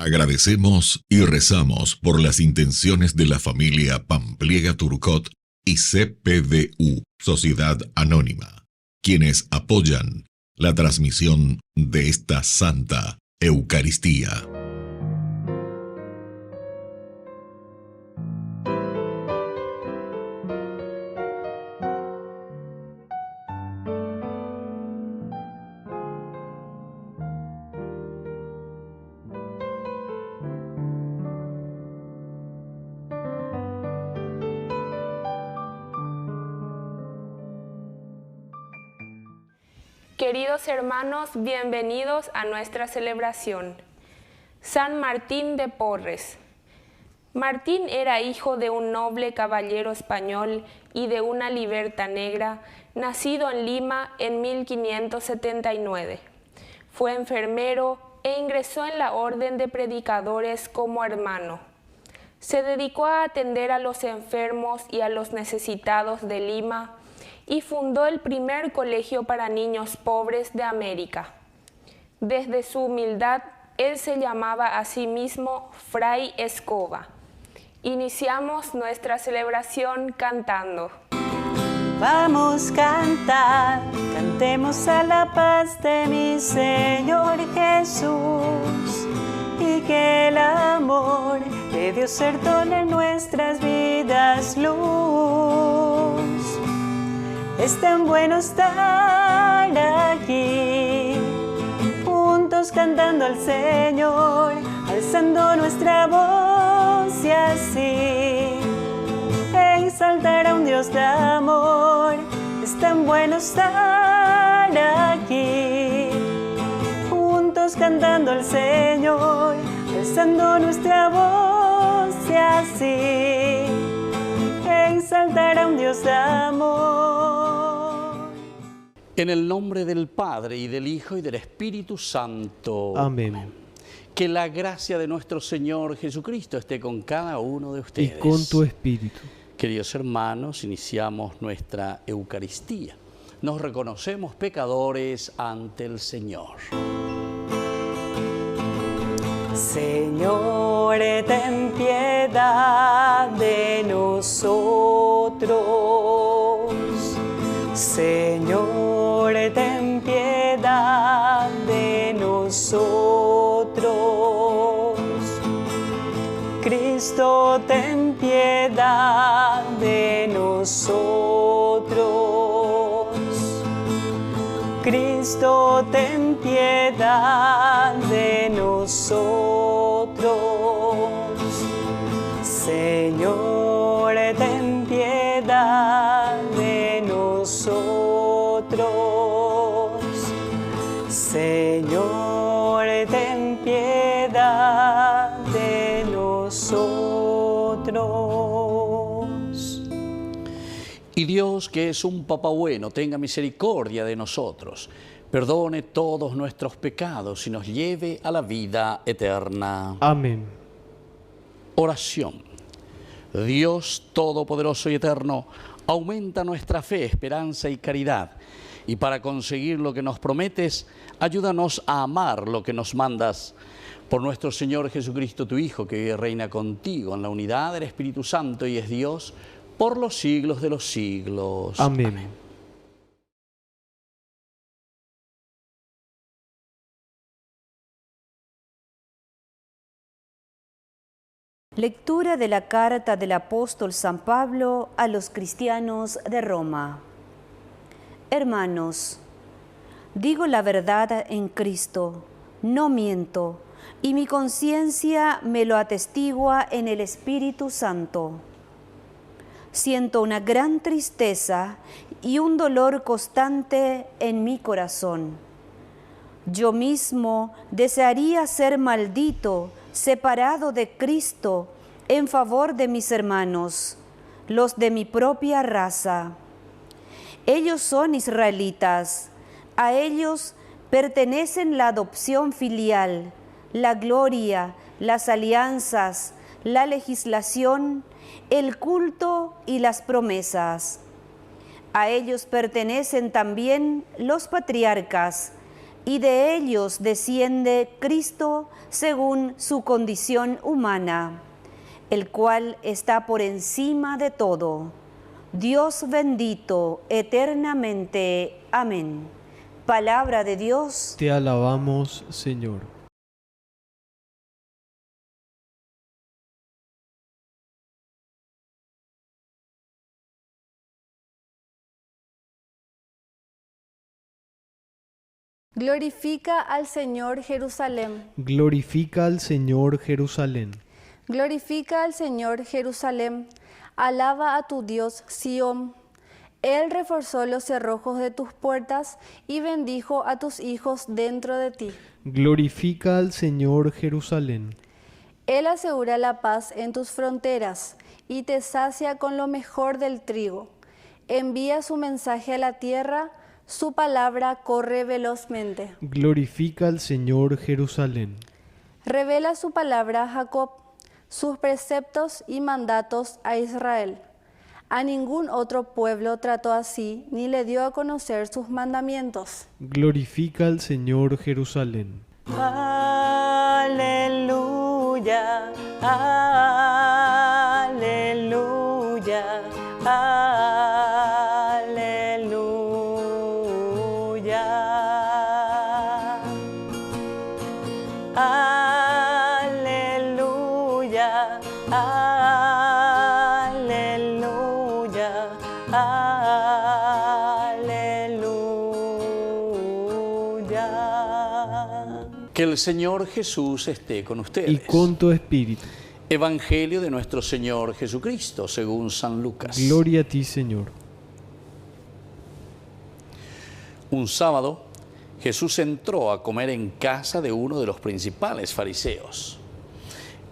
Agradecemos y rezamos por las intenciones de la familia Pampliega Turcot y CPDU, Sociedad Anónima, quienes apoyan la transmisión de esta Santa Eucaristía. Queridos hermanos, bienvenidos a nuestra celebración. San Martín de Porres. Martín era hijo de un noble caballero español y de una liberta negra, nacido en Lima en 1579. Fue enfermero e ingresó en la orden de predicadores como hermano. Se dedicó a atender a los enfermos y a los necesitados de Lima, y fundó el primer colegio para niños pobres de América. Desde su humildad, él se llamaba a sí mismo Fray Escoba. Iniciamos nuestra celebración cantando. Vamos a cantar, cantemos a la paz de mi Señor Jesús, y que el amor de Dios ser todo en nuestras vidas luz. Es tan bueno estar aquí, juntos cantando al Señor, alzando nuestra voz y así exaltar a un Dios de amor. Es tan bueno estar aquí, juntos cantando al Señor, alzando nuestra voz y así exaltar a un Dios de amor. En el nombre del Padre, y del Hijo, y del Espíritu Santo. Amén. Que la gracia de nuestro Señor Jesucristo esté con cada uno de ustedes. Y con tu espíritu. Queridos hermanos, iniciamos nuestra Eucaristía. Nos reconocemos pecadores ante el Señor. Señor, ten piedad de nosotros. Señor, ten piedad de nosotros. Cristo, ten piedad de nosotros. Cristo, ten piedad de nosotros. Señor, ten piedad de nosotros. Señor, ten piedad de nosotros. Y Dios, que es un Papá bueno, tenga misericordia de nosotros, perdone todos nuestros pecados y nos lleve a la vida eterna. Amén. Oración. Dios Todopoderoso y Eterno, aumenta nuestra fe, esperanza y caridad. Y para conseguir lo que nos prometes, ayúdanos a amar lo que nos mandas. Por nuestro Señor Jesucristo, tu Hijo, que vive y reina contigo en la unidad del Espíritu Santo y es Dios, por los siglos de los siglos. Amén. Amén. Lectura de la carta del apóstol San Pablo a los cristianos de Roma. Hermanos, digo la verdad en Cristo, no miento, y mi conciencia me lo atestigua en el Espíritu Santo. Siento una gran tristeza y un dolor constante en mi corazón. Yo mismo desearía ser maldito, separado de Cristo, en favor de mis hermanos, los de mi propia raza. Ellos son israelitas, a ellos pertenecen la adopción filial, la gloria, las alianzas, la legislación, el culto y las promesas. A ellos pertenecen también los patriarcas, y de ellos desciende Cristo según su condición humana, el cual está por encima de todo. Dios bendito eternamente. Amén. Palabra de Dios. Te alabamos, Señor. Glorifica al Señor Jerusalén. Glorifica al Señor Jerusalén. Glorifica al Señor Jerusalén. Alaba a tu Dios Sión. Él reforzó los cerrojos de tus puertas y bendijo a tus hijos dentro de ti. Glorifica al Señor Jerusalén. Él asegura la paz en tus fronteras y te sacia con lo mejor del trigo. Envía su mensaje a la tierra, su palabra corre velozmente. Glorifica al Señor Jerusalén. Revela su palabra a Jacob, sus preceptos y mandatos a Israel. A ningún otro pueblo trató así, ni le dio a conocer sus mandamientos. Glorifica al Señor Jerusalén. Aleluya, aleluya, aleluya. Aleluya, aleluya. Que el Señor Jesús esté con ustedes. Y con tu espíritu. Evangelio de nuestro Señor Jesucristo, según San Lucas. Gloria a ti, Señor. Un sábado, Jesús entró a comer en casa de uno de los principales fariseos.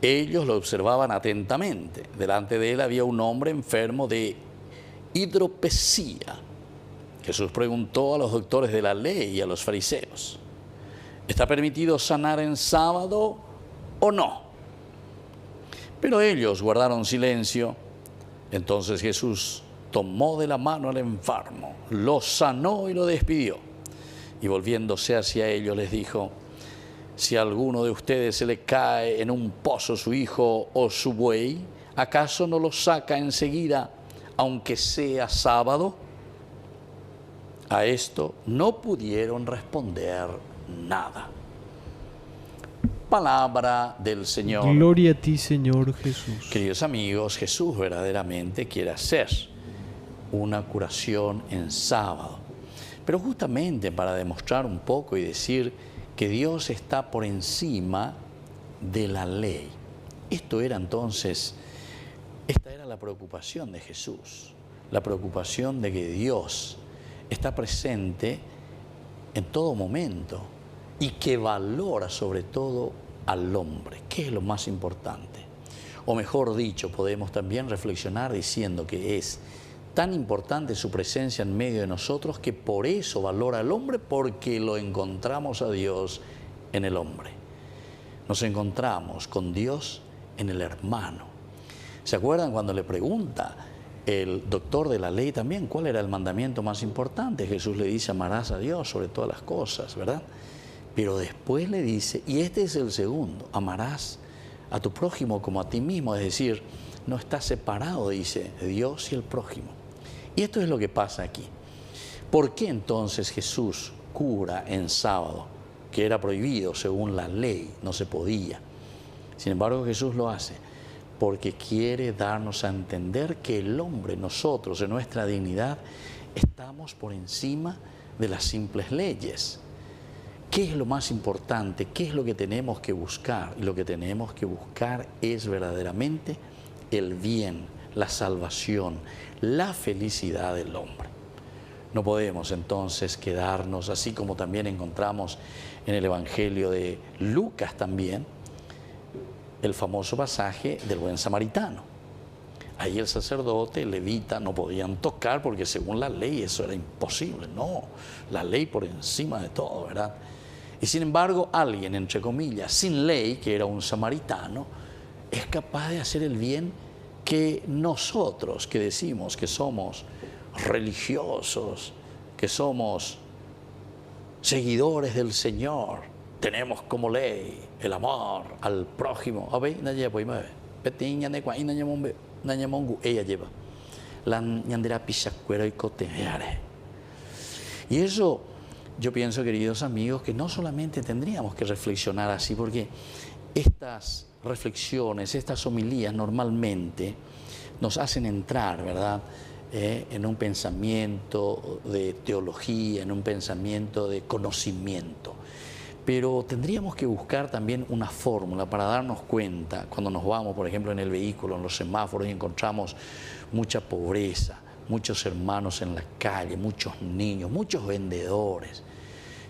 Ellos lo observaban atentamente. Delante de él había un hombre enfermo de hidropesía. Jesús preguntó a los doctores de la ley y a los fariseos: ¿está permitido sanar en sábado o no? Pero ellos guardaron silencio. Entonces Jesús tomó de la mano al enfermo, lo sanó y lo despidió. Y volviéndose hacia ellos les dijo: si a alguno de ustedes se le cae en un pozo su hijo o su buey, ¿acaso no lo saca enseguida, aunque sea sábado? A esto no pudieron responder nada. Palabra del Señor. Gloria a ti, Señor Jesús. Queridos amigos, Jesús verdaderamente quiere hacer una curación en sábado. Pero justamente para demostrar un poco y decir que Dios está por encima de la ley. Esta era la preocupación de Jesús, la preocupación de que Dios está presente en todo momento y que valora sobre todo al hombre, que es lo más importante. O mejor dicho, podemos también reflexionar diciendo que es tan importante su presencia en medio de nosotros que por eso valora al hombre, porque lo encontramos a Dios en el hombre. Nos encontramos con Dios en el hermano. ¿Se acuerdan cuando le pregunta el doctor de la ley también cuál era el mandamiento más importante? Jesús le dice: amarás a Dios sobre todas las cosas, ¿verdad? Pero después le dice, y este es el segundo: amarás a tu prójimo como a ti mismo. Es decir, no está separado, dice, Dios y el prójimo. Y esto es lo que pasa aquí. ¿Por qué entonces Jesús cura en sábado? Que era prohibido según la ley, no se podía. Sin embargo, Jesús lo hace porque quiere darnos a entender que el hombre, nosotros, en nuestra dignidad, estamos por encima de las simples leyes. ¿Qué es lo más importante? ¿Qué es lo que tenemos que buscar? Y lo que tenemos que buscar es verdaderamente el bien, la salvación, la felicidad del hombre. No podemos entonces quedarnos, así como también encontramos en el Evangelio de Lucas también, el famoso pasaje del buen samaritano. Ahí el sacerdote, el levita, no podían tocar porque según la ley eso era imposible. No, la ley por encima de todo, ¿verdad? Y sin embargo, alguien, entre comillas, sin ley, que era un samaritano, es capaz de hacer el bien que nosotros, que decimos que somos religiosos, que somos seguidores del Señor, tenemos como ley el amor al prójimo. Ella lleva la ñandera pisacuera y coteare. Y eso, yo pienso, queridos amigos, que no solamente tendríamos que reflexionar así, porque estas reflexiones, estas homilías normalmente nos hacen entrar, ¿verdad?, en un pensamiento de teología, en un pensamiento de conocimiento. Pero tendríamos que buscar también una fórmula para darnos cuenta, cuando nos vamos, por ejemplo, en el vehículo, en los semáforos, y encontramos mucha pobreza, muchos hermanos en la calle, muchos niños, muchos vendedores.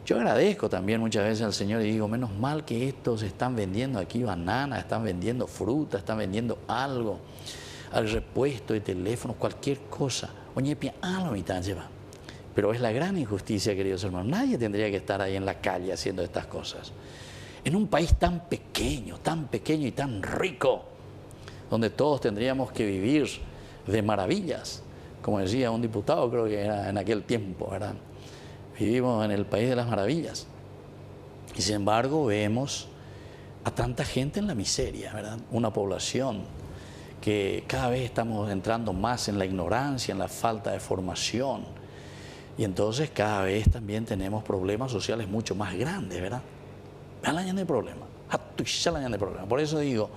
Yo agradezco también muchas veces al Señor y digo, menos mal que estos están vendiendo aquí bananas, están vendiendo fruta, están vendiendo algo, al repuesto de teléfono, cualquier cosa. Oye, algo y tal lleva. Pero es la gran injusticia, queridos hermanos. Nadie tendría que estar ahí en la calle haciendo estas cosas. En un país tan pequeño y tan rico, donde todos tendríamos que vivir de maravillas, como decía un diputado, creo que era en aquel tiempo, ¿verdad? Vivimos en el país de las maravillas. Y sin embargo vemos a tanta gente en la miseria, ¿verdad? Una población que cada vez estamos entrando más en la ignorancia, en la falta de formación. Y entonces cada vez también tenemos problemas sociales mucho más grandes, ¿verdad? Vean la de problema. Por eso digo,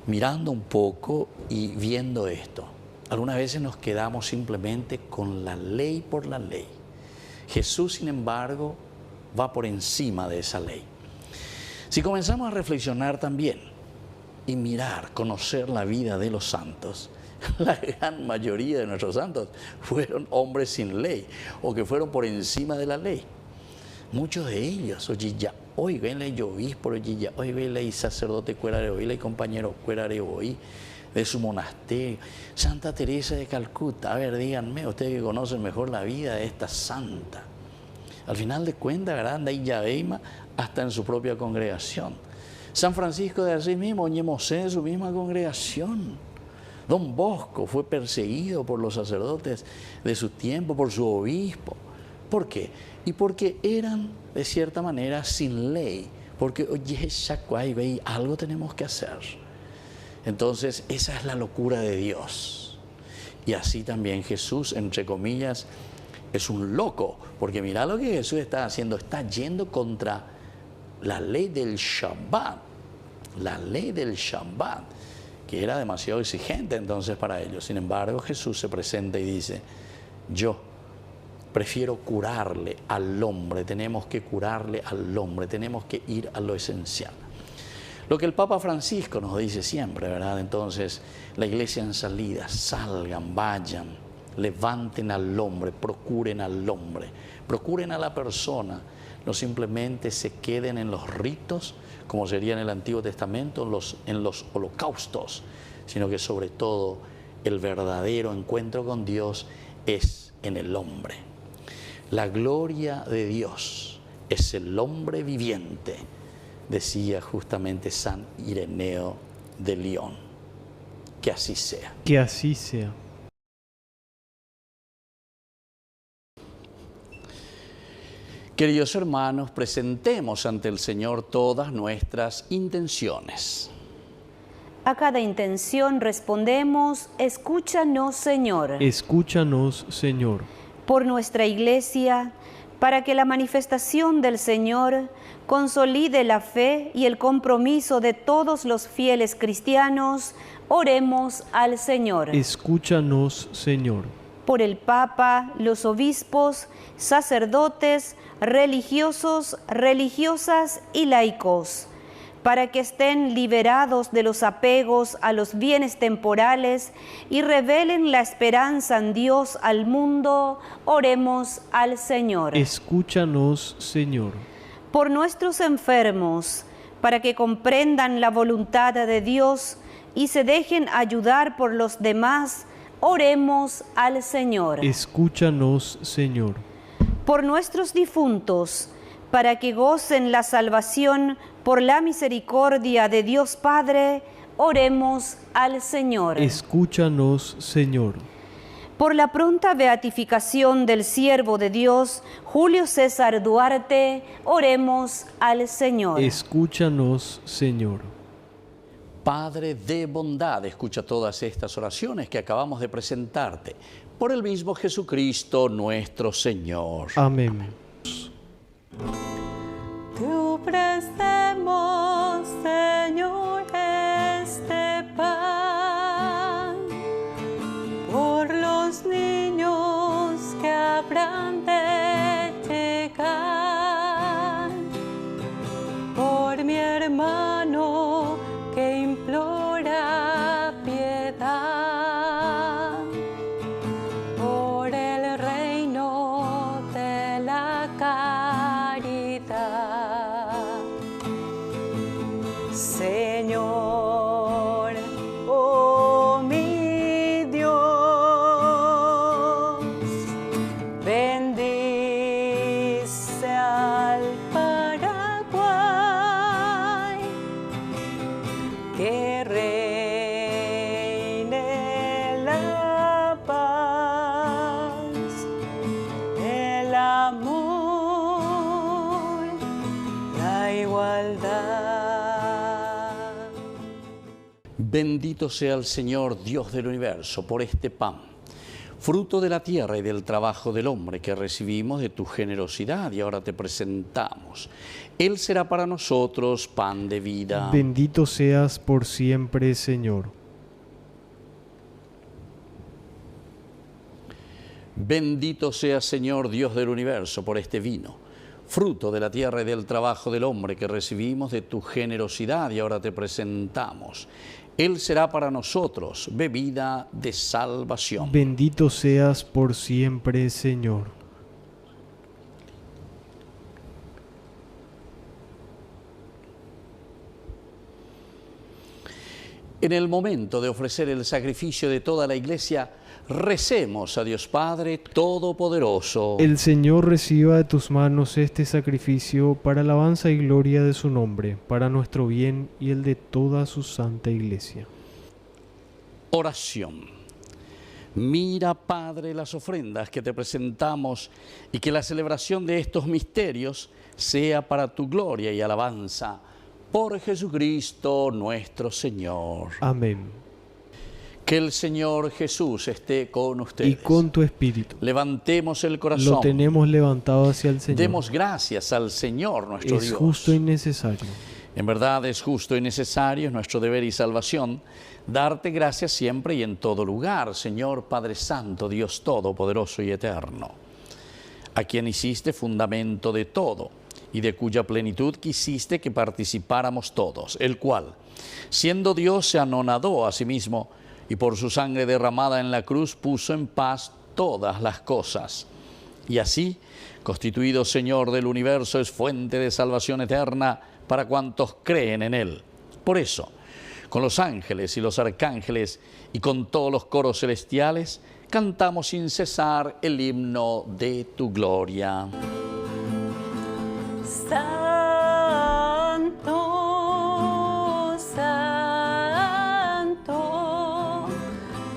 mirando un poco y viendo esto, algunas veces nos quedamos simplemente con la ley por la ley. Jesús, sin embargo, va por encima de esa ley. Si comenzamos a reflexionar también y mirar, conocer la vida de los santos, la gran mayoría de nuestros santos fueron hombres sin ley o que fueron por encima de la ley. Muchos de ellos, hoy ven el obispo, hoy ven el sacerdote cuerare, hoy el compañero cuerare, hoy de su monasterio. Santa Teresa de Calcuta, a ver, díganme, ustedes que conocen mejor la vida de esta santa. Al final de cuentas, ¿verdad?, anda Illaveima hasta en su propia congregación. San Francisco de Asís mismo, Ñemosé en su misma congregación. Don Bosco fue perseguido por los sacerdotes de su tiempo, por su obispo. ¿Por qué? Y porque eran, de cierta manera, sin ley. Porque, oye, algo tenemos que hacer. Entonces, esa es la locura de Dios. Y así también Jesús, entre comillas, es un loco. Porque mira lo que Jesús está haciendo. Está yendo contra la ley del Shabbat. La ley del Shabbat, que era demasiado exigente entonces para ellos. Sin embargo, Jesús se presenta y dice, yo prefiero curarle al hombre, tenemos que curarle al hombre, tenemos que ir a lo esencial. Lo que el Papa Francisco nos dice siempre, ¿verdad? Entonces, la iglesia en salida, salgan, vayan, levanten al hombre, procuren a la persona, no simplemente se queden en los ritos, como sería en el Antiguo Testamento, en los holocaustos, sino que sobre todo el verdadero encuentro con Dios es en el hombre. La gloria de Dios es el hombre viviente, decía justamente San Ireneo de León. Que así sea. Que así sea. Queridos hermanos, presentemos ante el Señor todas nuestras intenciones. A cada intención respondemos, escúchanos, Señor. Escúchanos, Señor. Por nuestra Iglesia, para que la manifestación del Señor consolide la fe y el compromiso de todos los fieles cristianos, oremos al Señor. Escúchanos, Señor. Por el Papa, los obispos, sacerdotes, religiosos, religiosas y laicos, para que estén liberados de los apegos a los bienes temporales y revelen la esperanza en Dios al mundo, oremos al Señor. Escúchanos, Señor. Por nuestros enfermos, para que comprendan la voluntad de Dios y se dejen ayudar por los demás, oremos al Señor. Escúchanos, Señor. Por nuestros difuntos, para que gocen la salvación por la misericordia de Dios Padre, oremos al Señor. Escúchanos, Señor. por la pronta beatificación del siervo de Dios, Julio César Duarte, oremos al Señor. Escúchanos, Señor. Padre de bondad, escucha todas estas oraciones que acabamos de presentarte. Por el mismo Jesucristo nuestro Señor. Amén. Te ofrecemos, Señor, este pan por los niños que habrán de llegar, por mi hermano que implora piedad, por el reino de la caridad. Señor, oh mi Dios, bendice al Paraguay, que reine la paz, el amor, la igualdad. Bendito sea el Señor, Dios del universo, por este pan, fruto de la tierra y del trabajo del hombre que recibimos de tu generosidad y ahora te presentamos. Él será para nosotros pan de vida. Bendito seas por siempre, Señor. Bendito sea, Señor, Dios del universo, por este vino, fruto de la tierra y del trabajo del hombre que recibimos de tu generosidad y ahora te presentamos. Él será para nosotros bebida de salvación. Bendito seas por siempre, Señor. En el momento de ofrecer el sacrificio de toda la Iglesia, recemos a Dios Padre Todopoderoso. El Señor reciba de tus manos este sacrificio para alabanza y gloria de su nombre, para nuestro bien y el de toda su santa Iglesia. Oración. Mira, Padre, las ofrendas que te presentamos y que la celebración de estos misterios sea para tu gloria y alabanza. Por Jesucristo nuestro Señor. Amén. Que el Señor Jesús esté con ustedes. Y con tu espíritu. Levantemos el corazón. Lo tenemos levantado hacia el Señor. Demos gracias al Señor nuestro Dios. Es justo y necesario. En verdad es justo y necesario, es nuestro deber y salvación, darte gracias siempre y en todo lugar, Señor Padre Santo, Dios Todopoderoso y Eterno, a quien hiciste fundamento de todo y de cuya plenitud quisiste que participáramos todos, el cual, siendo Dios, se anonadó a sí mismo y por su sangre derramada en la cruz puso en paz todas las cosas. Y así, constituido Señor del universo, es fuente de salvación eterna para cuantos creen en Él. Por eso, con los ángeles y los arcángeles y con todos los coros celestiales, cantamos sin cesar el himno de tu gloria. Santo, santo,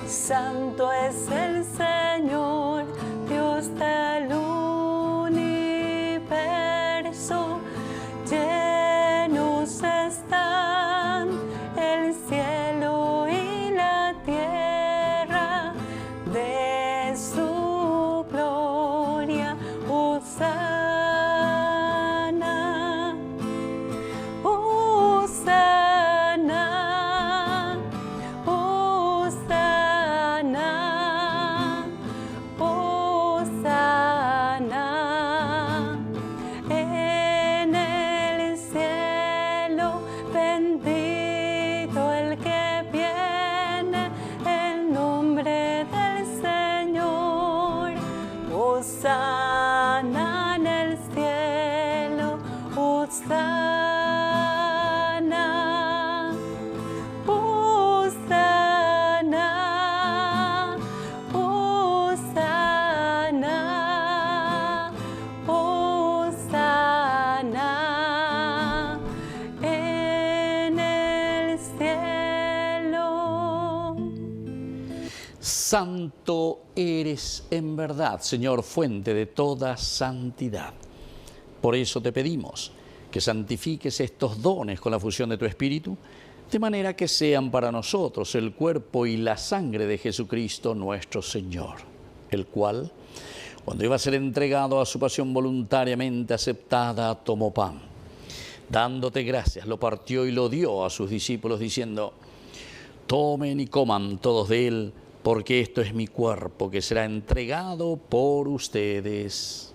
santo es el Señor, Dios del universo. Llenos están el cielo y la tierra de su gloria. Hosana, Hosana, Hosana, Santo eres en verdad, Señor, fuente de toda santidad. Por eso te pedimos que santifiques estos dones con la fusión de tu Espíritu, de manera que sean para nosotros el cuerpo y la sangre de Jesucristo nuestro Señor, el cual, cuando iba a ser entregado a su pasión voluntariamente aceptada, tomó pan. Dándote gracias, lo partió y lo dio a sus discípulos, diciendo: tomen y coman todos de él, porque esto es mi cuerpo que será entregado por ustedes.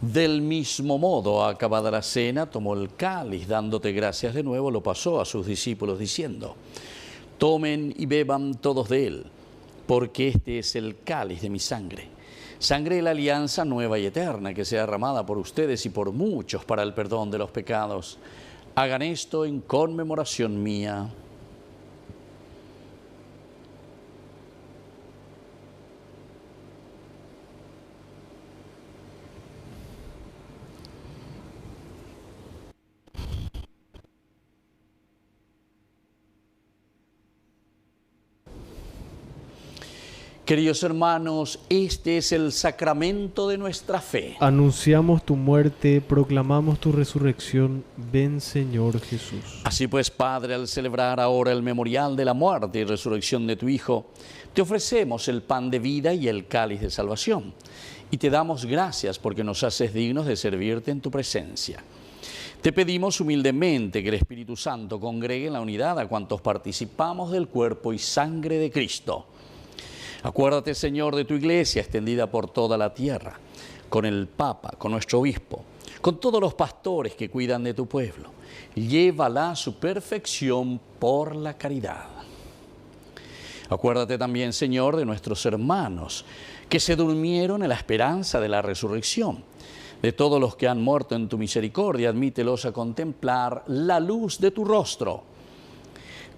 Del mismo modo, acabada la cena, tomó el cáliz, dándote gracias de nuevo, lo pasó a sus discípulos, diciendo: tomen y beban todos de él, porque este es el cáliz de mi sangre, sangre de la alianza nueva y eterna, que sea derramada por ustedes y por muchos para el perdón de los pecados. Hagan esto en conmemoración mía. Queridos hermanos, este es el sacramento de nuestra fe. Anunciamos tu muerte, proclamamos tu resurrección. Ven, Señor Jesús. Así pues, Padre, al celebrar ahora el memorial de la muerte y resurrección de tu Hijo, te ofrecemos el pan de vida y el cáliz de salvación. Y te damos gracias porque nos haces dignos de servirte en tu presencia. Te pedimos humildemente que el Espíritu Santo congregue en la unidad a cuantos participamos del cuerpo y sangre de Cristo. Acuérdate, Señor, de tu iglesia extendida por toda la tierra, con el Papa, con nuestro obispo, con todos los pastores que cuidan de tu pueblo. Llévala a su perfección por la caridad. Acuérdate también, Señor, de nuestros hermanos que se durmieron en la esperanza de la resurrección. De todos los que han muerto en tu misericordia, admítelos a contemplar la luz de tu rostro.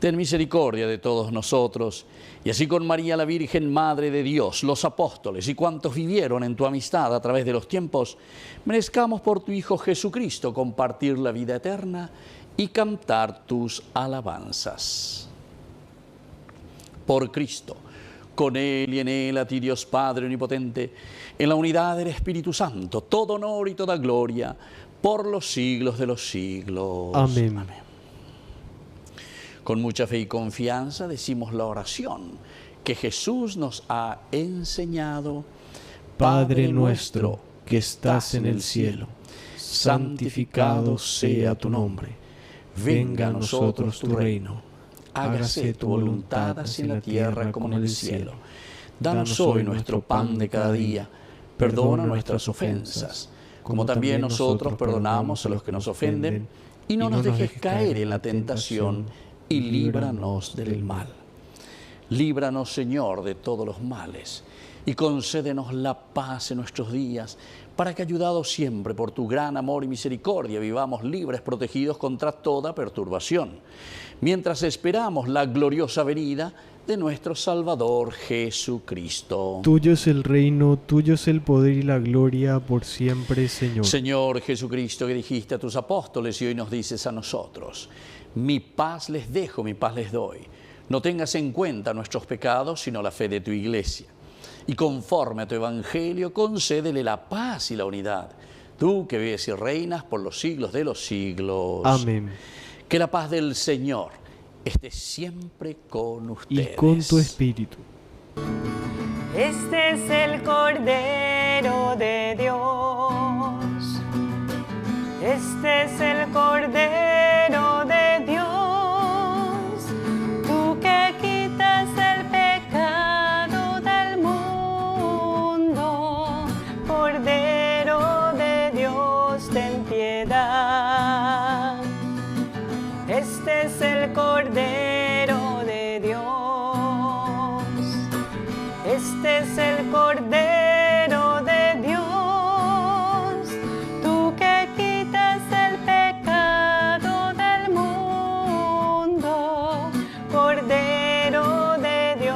Ten misericordia de todos nosotros, y así con María la Virgen, Madre de Dios, los apóstoles y cuantos vivieron en tu amistad a través de los tiempos, merezcamos por tu Hijo Jesucristo compartir la vida eterna y cantar tus alabanzas. Por Cristo, con Él y en Él, a ti Dios Padre Omnipotente, en la unidad del Espíritu Santo, todo honor y toda gloria, por los siglos de los siglos. Amén. Amén. Con mucha fe y confianza decimos la oración que Jesús nos ha enseñado. Padre nuestro que estás en el cielo, santificado sea tu nombre. Venga a nosotros tu reino. Hágase tu voluntad así en la tierra como en el cielo. Danos hoy nuestro pan de cada día. Perdona nuestras ofensas, como también nosotros perdonamos a los que nos ofenden. Y no nos dejes caer en la tentación, y líbranos del mal. Líbranos, Señor, de todos los males, y concédenos la paz en nuestros días, para que, ayudados siempre por tu gran amor y misericordia, vivamos libres, protegidos contra toda perturbación, mientras esperamos la gloriosa venida de nuestro Salvador Jesucristo. Tuyo es el reino, tuyo es el poder y la gloria por siempre, Señor. Señor Jesucristo, que dijiste a tus apóstoles y hoy nos dices a nosotros: mi paz les dejo, mi paz les doy. No tengas en cuenta nuestros pecados, sino la fe de tu iglesia. Y conforme a tu evangelio, concédele la paz y la unidad. Tú que vives y reinas por los siglos de los siglos. Amén. Que la paz del Señor esté siempre con ustedes. Y con tu espíritu. Este es el Cordero de Dios. Este es el Cordero de Dios. Tú que quitas el pecado del mundo. Cordero de Dios, ten piedad. Este es el Cordero de Dios. Este es el Cordero de Dios, tú que quitas el pecado del mundo. Cordero de Dios.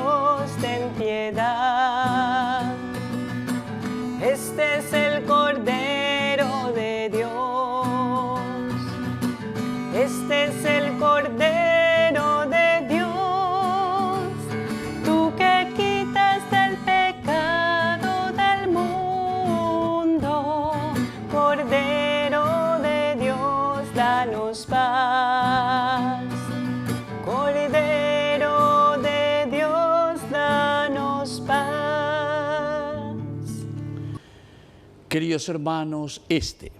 Queridos hermanos, este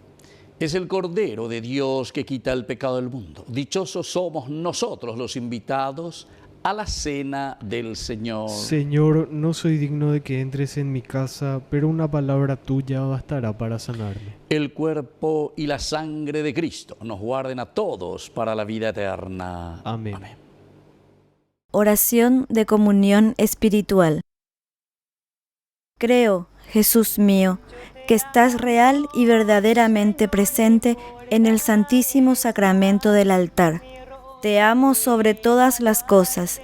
es el Cordero de Dios que quita el pecado del mundo. Dichosos somos nosotros los invitados a la cena del Señor. Señor, no soy digno de que entres en mi casa, pero una palabra tuya bastará para sanarme. El cuerpo y la sangre de Cristo nos guarden a todos para la vida eterna. Amén. Amén. Oración de comunión espiritual. Creo, Jesús mío, que estás real y verdaderamente presente en el Santísimo Sacramento del altar. Te amo sobre todas las cosas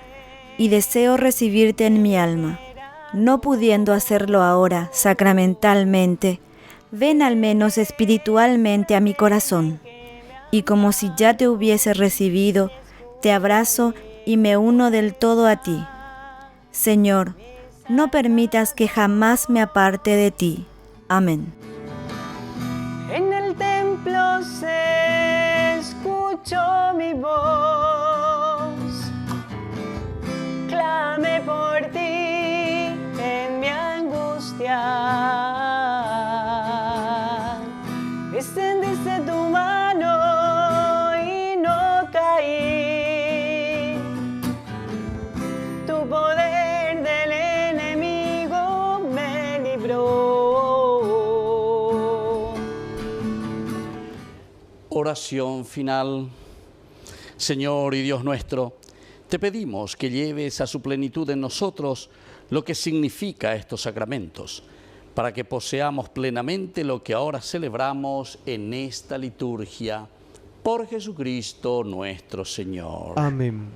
y deseo recibirte en mi alma. No pudiendo hacerlo ahora sacramentalmente, ven al menos espiritualmente a mi corazón. Y como si ya te hubiese recibido, te abrazo y me uno del todo a ti. Señor, no permitas que jamás me aparte de ti. Amén. En el templo se escuchó mi voz, clamé por ti en mi angustia. Extendiste tu mano y no caí. Tu poder del enemigo me libró. Oración final. Señor y Dios nuestro, te pedimos que lleves a su plenitud en nosotros lo que significa estos sacramentos, para que poseamos plenamente lo que ahora celebramos en esta liturgia. Por Jesucristo nuestro Señor. Amén.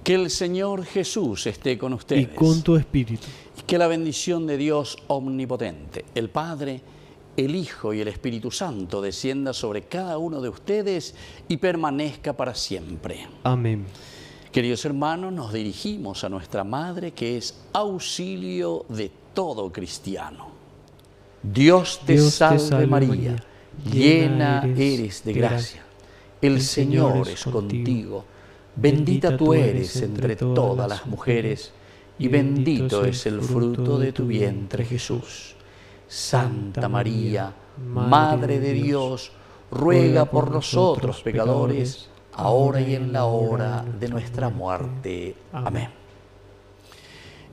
Que el Señor Jesús esté con ustedes. Y con tu espíritu. Y que la bendición de Dios omnipotente, el Padre, el Hijo y el Espíritu Santo descienda sobre cada uno de ustedes y permanezca para siempre. Amén. Queridos hermanos, nos dirigimos a nuestra Madre, que es auxilio de todo cristiano. Dios te salve María, llena eres de gracia. El Señor es contigo. Bendita tú eres entre todas las mujeres, y bendito es el fruto de tu vientre, Jesús. Santa María, Madre de Dios, ruega por nosotros pecadores, ahora y en la hora de nuestra muerte. Amén.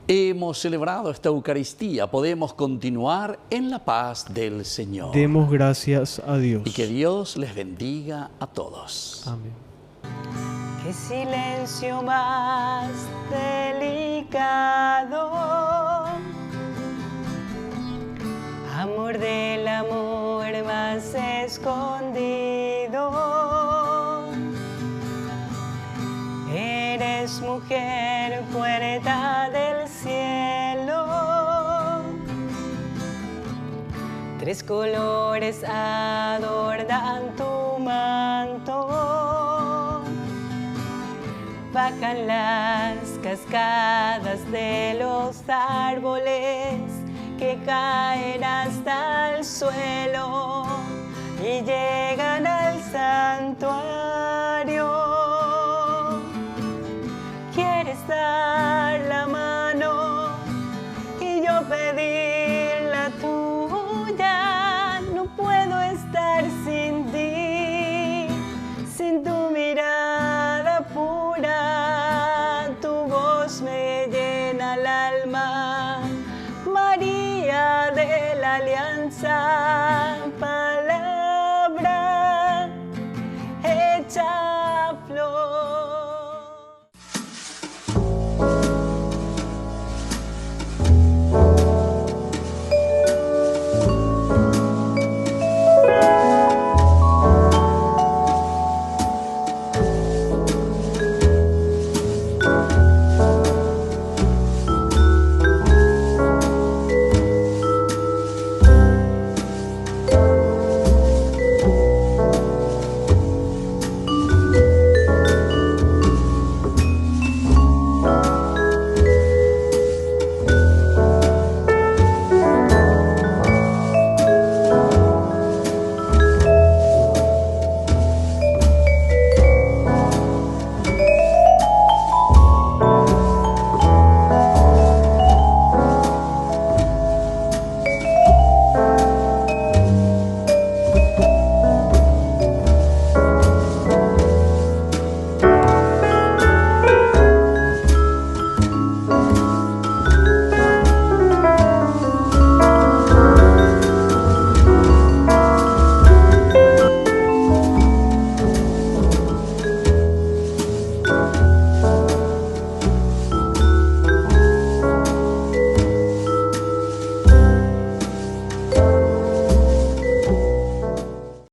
Hemos celebrado esta Eucaristía, podemos continuar en la paz del Señor. Demos gracias a Dios. Y que Dios les bendiga a todos. Amén. Qué silencio más delicado, amor del amor más escondido. Eres mujer, puerta del cielo. Tres colores adornan tu manto. Bajan las cascadas de los árboles que caen hasta el suelo y llegan al santuario. Quiere estar la madre